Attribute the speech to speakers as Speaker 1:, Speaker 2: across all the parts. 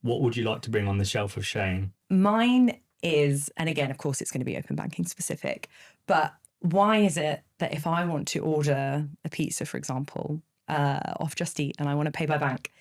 Speaker 1: what would you like to bring on the shelf of shame?
Speaker 2: Mine is, and again, of course, it's going to be open banking specific, but why is it that if I want to order a pizza, for example, off Just Eat, and I want to pay by bank,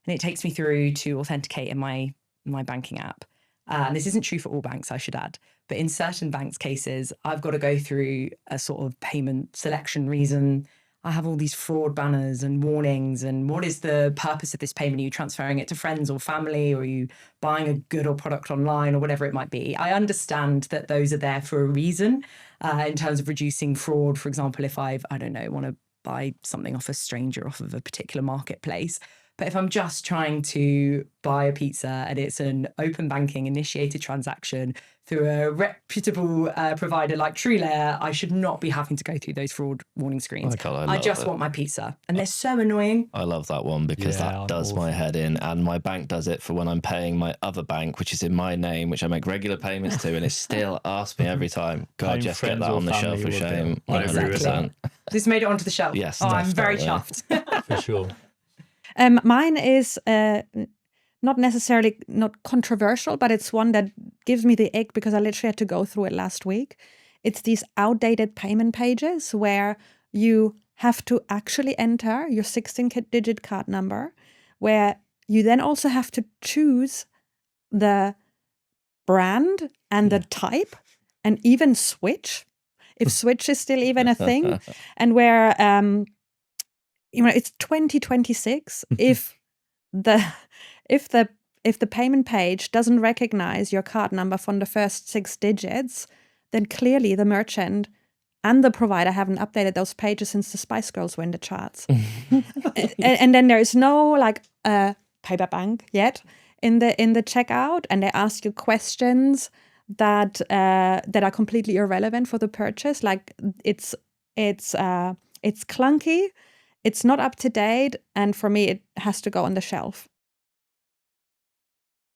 Speaker 2: and it takes me through to authenticate in my banking app, and this isn't true for all banks, I should add, but in certain banks' cases, I've got to go through a sort of payment selection reason. I have all these fraud banners and warnings. And what is the purpose of this payment? Are you transferring it to friends or family? Or are you buying a good or product online or whatever it might be? I understand that those are there for a reason in terms of reducing fraud. For example, if I don't know, want to buy something off a stranger off of a particular marketplace. But if I'm just trying to buy a pizza and it's an open banking initiated transaction through a reputable provider like TrueLayer, I should not be having to go through those fraud warning screens. I just want my pizza. And they're so annoying.
Speaker 3: I love that one because that does my head in, and my bank does it for when I'm paying my other bank, which is in my name, which I make regular payments to, and it still asks me every time. God, just get that on the shelf of shame. 100%.
Speaker 2: This made it onto the shelf.
Speaker 3: Yes,
Speaker 2: I'm very chuffed.
Speaker 1: For sure.
Speaker 4: Mine is not necessarily not controversial, but it's one that gives me the ick because I literally had to go through it last week. It's these outdated payment pages where you have to actually enter your 16-digit card number, where you then also have to choose the brand and the type and even switch, if switch is still even a thing, and where it's 2026. If the payment page doesn't recognize your card number from the first 6 digits, then clearly the merchant and the provider haven't updated those pages since the Spice Girls were in the charts. and then there is no pay by bank yet in the checkout, and they ask you questions that are completely irrelevant for the purchase. Like it's clunky. It's not up to date, and for me, it has to go on the shelf.